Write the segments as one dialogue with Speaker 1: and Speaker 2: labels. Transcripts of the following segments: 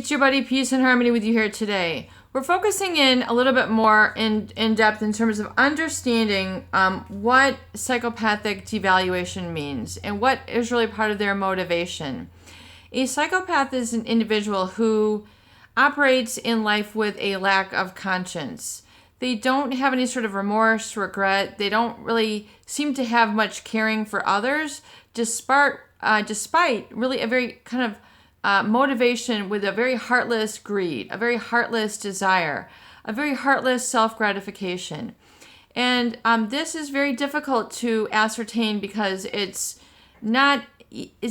Speaker 1: it's your buddy Peace and Harmony with you here today. We're focusing in a little bit more in depth in terms of understanding what psychopathic devaluation means and what is really part of their motivation. A psychopath is an individual who operates in life with a lack of conscience. They don't have any sort of remorse, regret. They don't really seem to have much caring for others, despite really a very kind of motivation with a very heartless greed, a very heartless desire, a very heartless self-gratification. And this is very difficult to ascertain because it's not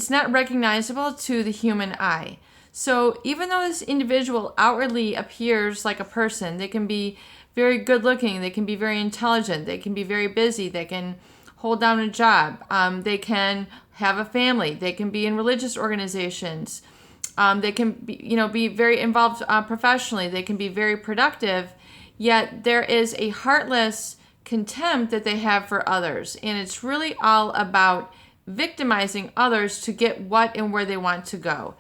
Speaker 1: recognizable to the human eye. So even though this individual outwardly appears like a person, they can be very good looking, they can be very intelligent, they can be very busy, they can hold down a job, they can have a family, they can be in religious organizations, they can be very involved professionally, they can be very productive, yet there is a heartless contempt that they have for others. And it's really all about victimizing others to get what and where they want to go.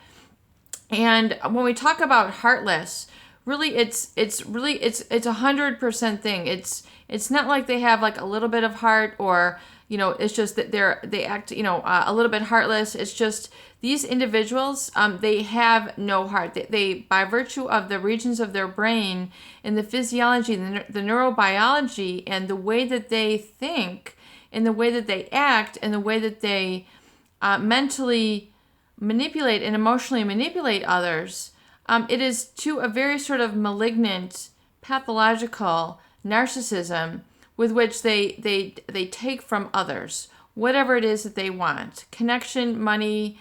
Speaker 1: And when we talk about heartless, really it's a 100% thing. It's not like they have like a little bit of heart, or it's just that they act a little bit heartless. It's just these individuals, they have no heart. They by virtue of the regions of their brain and the physiology, the neurobiology, and the way that they think, and the way that they act, and the way that they mentally manipulate and emotionally manipulate others, it is to a very sort of malignant, pathological narcissism with which they take from others whatever it is that they want: connection, money,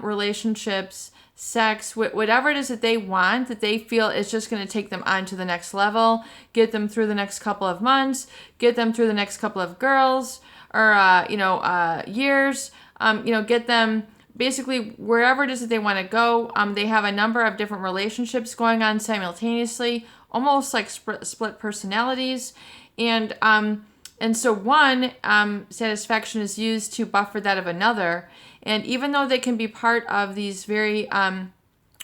Speaker 1: relationships, sex, whatever it is that they want, that they feel is just going to take them on to the next level, get them through the next couple of months, get them through the next couple of girls or years, get them basically wherever it is that they want to go. They have a number of different relationships going on simultaneously, almost like split personalities. And so one satisfaction is used to buffer that of another. And even though they can be part of these very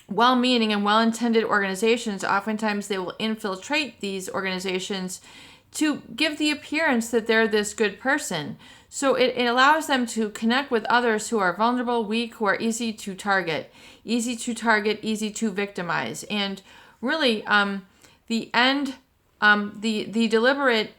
Speaker 1: well-meaning and well-intended organizations, oftentimes they will infiltrate these organizations to give the appearance that they're this good person. So it allows them to connect with others who are vulnerable, weak, who are easy to target, easy to victimize. And really, the deliberate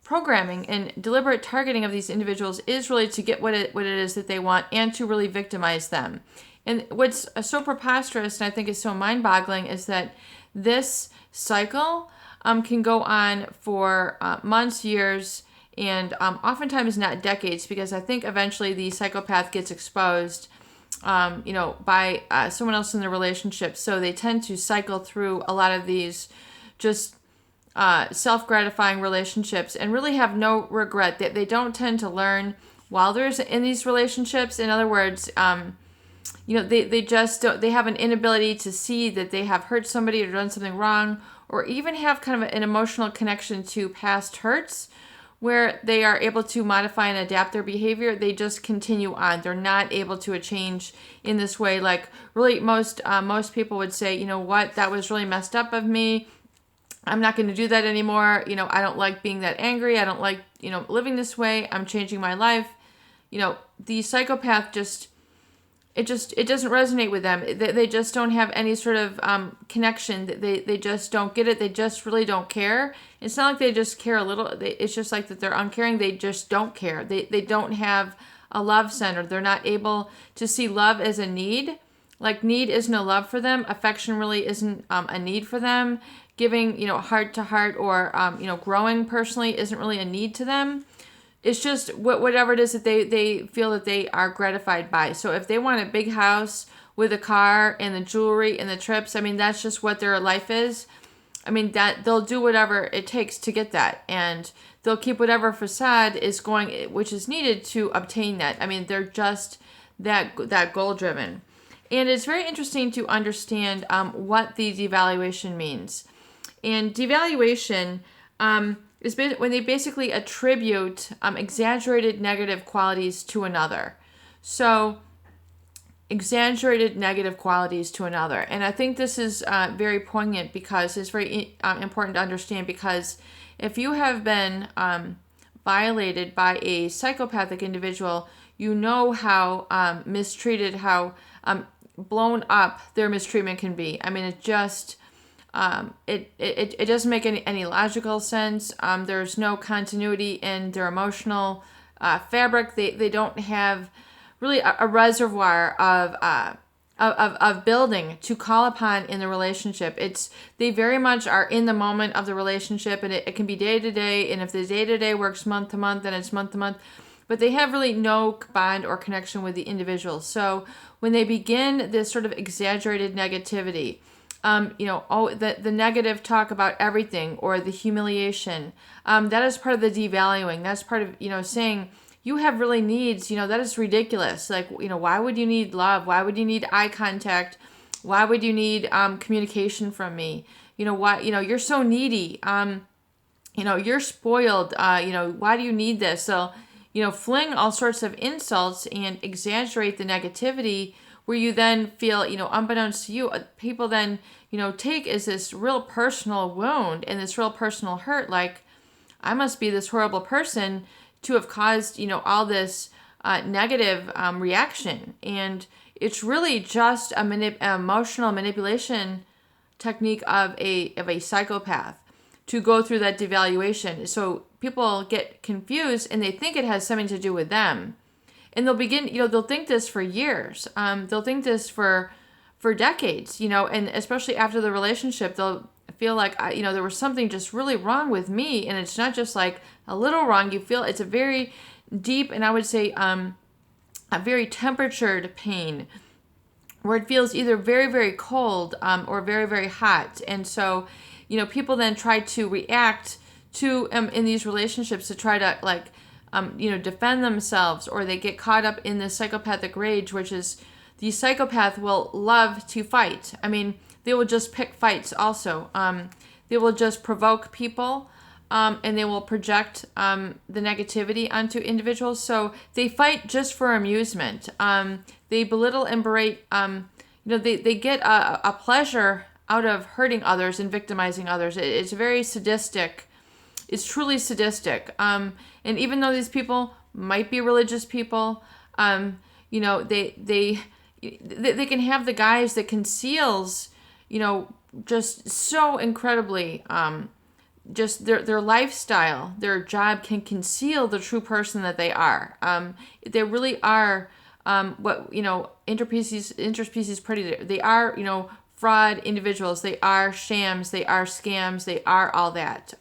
Speaker 1: programming and deliberate targeting of these individuals is really to get what it is that they want and to really victimize them. And what's so preposterous and I think is so mind-boggling is that this cycle can go on for months, years, and oftentimes not decades, because I think eventually the psychopath gets exposed by someone else in the relationship. So they tend to cycle through a lot of these just self-gratifying relationships and really have no regret. That they don't tend to learn while they're in these relationships. In other words, they just don't, they have an inability to see that they have hurt somebody or done something wrong, or even have kind of an emotional connection to past hurts where they are able to modify and adapt their behavior. They just continue on. They're not able to change in this way. Like really most people would say, you know what, that was really messed up of me. I'm not going to do that anymore. I don't like being that angry. I don't like, living this way. I'm changing my life. The psychopath it doesn't resonate with them. They just don't have any sort of connection. They just don't get it. They just really don't care. It's not like they just care a little. It's just like that they're uncaring. They just don't care. They don't have a love center. They're not able to see love as a need. Like need is no love for them. Affection really isn't a need for them. Giving, heart to heart or, growing personally isn't really a need to them. It's just whatever it is that they feel that they are gratified by. So if they want a big house with a car and the jewelry and the trips, that's just what their life is. That they'll do whatever it takes to get that. And they'll keep whatever facade is going, which is needed to obtain that. They're just that goal driven. And it's very interesting to understand what the devaluation means. And devaluation is when they basically attribute exaggerated negative qualities to another. So exaggerated negative qualities to another. And I think this is very poignant because it's very important to understand, because if you have been violated by a psychopathic individual, you know how mistreated, how blown up their mistreatment can be. I mean, it just it doesn't make any logical sense. There's no continuity in their emotional fabric. They don't have really a reservoir of building to call upon in the relationship. They very much are in the moment of the relationship, and it can be day to day. And if the day to day works month to month, then it's month to month. But they have really no bond or connection with the individual. So when they begin this sort of exaggerated negativity, the negative talk about everything, or the humiliation, that is part of the devaluing. That's part of, saying you have really needs, that is ridiculous. Like, why would you need love? Why would you need eye contact? Why would you need communication from me? Why, you're so needy. You're spoiled. Why do you need this? So, fling all sorts of insults and exaggerate the negativity, where you then feel, unbeknownst to you, people then, take as this real personal wound and this real personal hurt. Like, I must be this horrible person to have caused, all this negative reaction. And it's really just an emotional manipulation technique of a psychopath to go through that devaluation. So people get confused and they think it has something to do with them. And they'll begin, they'll think this for years. They'll think this for decades, and especially after the relationship, they'll feel like, there was something just really wrong with me. And it's not just like a little wrong. You feel it's a very deep, and I would say a very temperatured pain, where it feels either very, very cold or very, very hot. And so, people then try to react to in these relationships to try to defend themselves, or they get caught up in this psychopathic rage, which is the psychopath will love to fight. I mean, they will just pick fights also. They will just provoke people, and they will project the negativity onto individuals. So they fight just for amusement. They belittle and berate. They get a pleasure out of hurting others and victimizing others. It's very sadistic. It's truly sadistic. And even though these people might be religious people, they can have the guise that conceals, just so incredibly, just their lifestyle, their job can conceal the true person that they are. They really are what, interspecies predator. They are, fraud individuals. They are shams. They are scams. They are all that.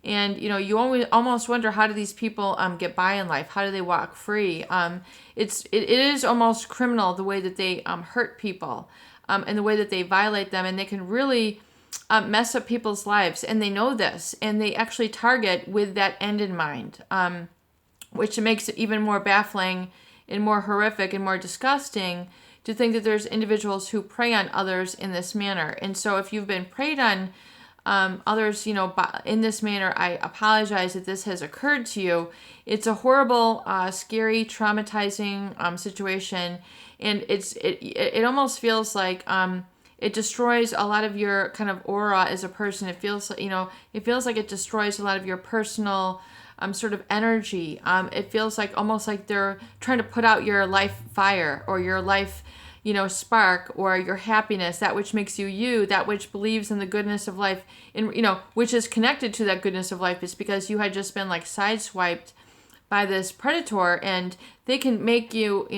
Speaker 1: And, you almost wonder, how do these people get by in life? How do they walk free? It is almost criminal the way that they hurt people and the way that they violate them. And they can really mess up people's lives. And they know this. And they actually target with that end in mind, which makes it even more baffling and more horrific and more disgusting to think that there's individuals who prey on others in this manner. And so if you've been preyed on others, in this manner, I apologize that this has occurred to you. It's a horrible, scary, traumatizing situation, and it almost feels like it destroys a lot of your kind of aura as a person. It feels like it destroys a lot of your personal sort of energy. It feels like almost like they're trying to put out your life fire, or your life spark, or your happiness, that which makes you you, that which believes in the goodness of life, and which is connected to that goodness of life, is because you had just been sideswiped by this predator, and they can make you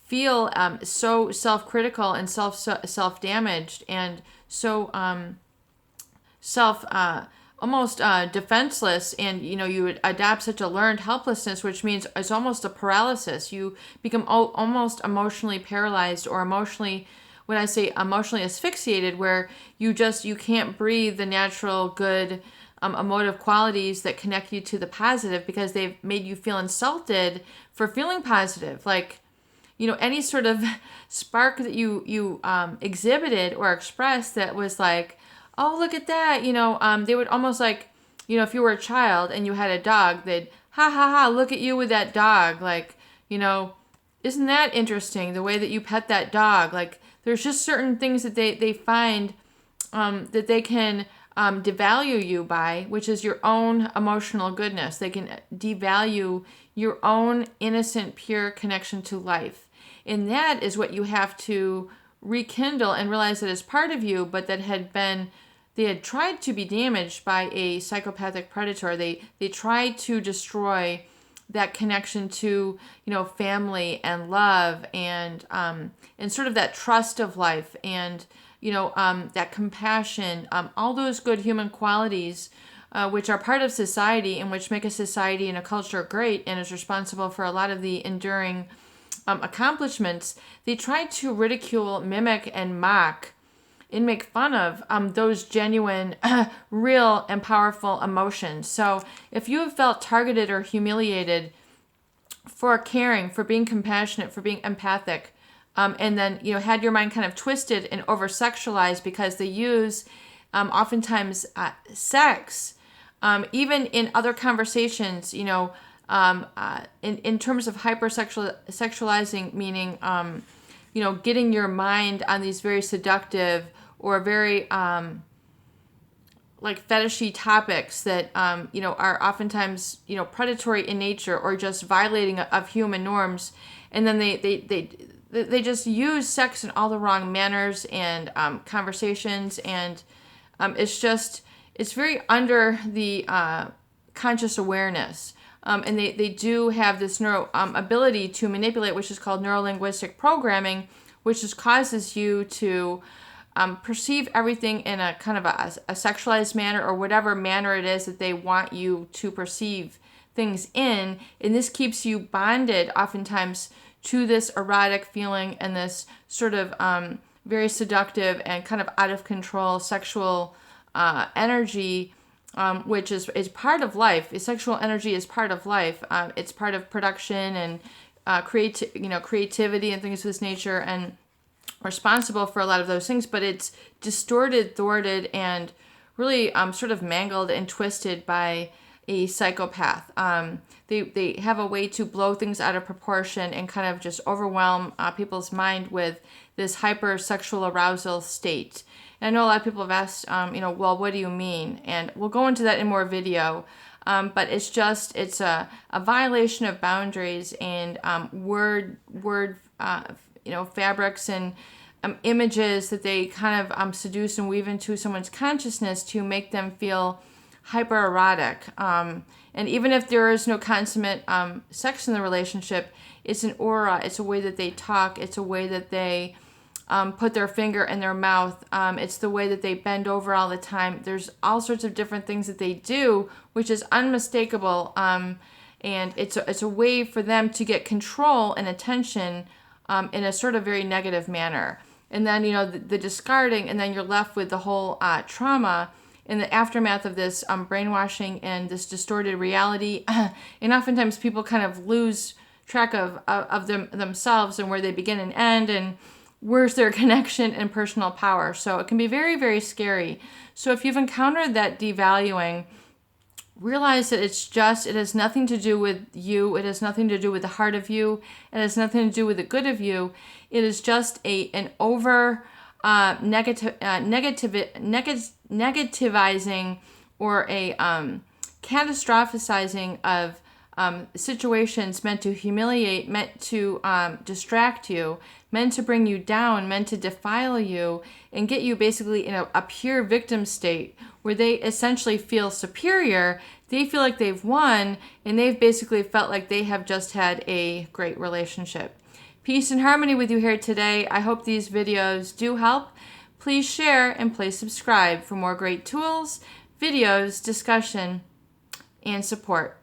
Speaker 1: feel so self-critical and self-damaged, and so almost defenseless, and you would adopt such a learned helplessness, which means it's almost a paralysis. You become almost emotionally paralyzed, or emotionally, when I say emotionally asphyxiated, where you can't breathe the natural good emotive qualities that connect you to the positive, because they've made you feel insulted for feeling positive. Any sort of spark that you exhibited or expressed that was like, oh, look at that. They would almost if you were a child and you had a dog, they'd, ha ha ha, look at you with that dog. isn't that interesting? The way that you pet that dog, like there's just certain things that they find that they can devalue you by, which is your own emotional goodness. They can devalue your own innocent, pure connection to life. And that is what you have to rekindle and realize that is part of you, but that they had tried to be damaged by a psychopathic predator. They tried to destroy that connection to, family and love and sort of that trust of life and, that compassion, all those good human qualities, which are part of society and which make a society and a culture great and is responsible for a lot of the enduring accomplishments. They tried to ridicule, mimic, and mock and make fun of those genuine, real, and powerful emotions. So if you have felt targeted or humiliated for caring, for being compassionate, for being empathic, and then had your mind kind of twisted and over-sexualized because they use oftentimes sex, even in other conversations, in terms of hypersexualizing, meaning getting your mind on these very seductive or very like fetishy topics that are oftentimes predatory in nature or just violating of human norms, and then they just use sex in all the wrong manners and conversations, and it's very under the conscious awareness. And they do have this ability to manipulate, which is called NeuroLinguistic Programming, which just causes you to perceive everything in a kind of a sexualized manner or whatever manner it is that they want you to perceive things in. And this keeps you bonded oftentimes to this erotic feeling and this sort of very seductive and kind of out of control sexual energy, which is part of life. Sexual energy is part of life. It's part of production and creativity and things of this nature, and responsible for a lot of those things. But it's distorted, thwarted, and really sort of mangled and twisted by a psychopath. They have a way to blow things out of proportion and kind of just overwhelm people's mind with this hyper-sexual arousal state. And I know a lot of people have asked, well, what do you mean? And we'll go into that in more video. But it's a violation of boundaries and word fabrics and images that they kind of seduce and weave into someone's consciousness to make them feel hypererotic. And even if there is no consummate sex in the relationship, it's an aura, it's a way that they talk, it's a way that they put their finger in their mouth, it's the way that they bend over all the time. There's all sorts of different things that they do, which is unmistakable, and it's a way for them to get control and attention in a sort of very negative manner. And then, the discarding, and then you're left with the whole trauma in the aftermath of this brainwashing and this distorted reality. And oftentimes people kind of lose track of themselves and where they begin and end, and where's their connection and personal power. So it can be very, very scary. So if you've encountered that devaluing, realize that it has nothing to do with you. It has nothing to do with the heart of you. It has nothing to do with the good of you. It is just an over negativizing or a catastrophizing of situations meant to humiliate, meant to distract you, meant to bring you down, meant to defile you, and get you basically in a pure victim state where they essentially feel superior. They feel like they've won, and they've basically felt like they have just had a great relationship. Peace and harmony with you here today. I hope these videos do help. Please share and please subscribe for more great tools, videos, discussion, and support.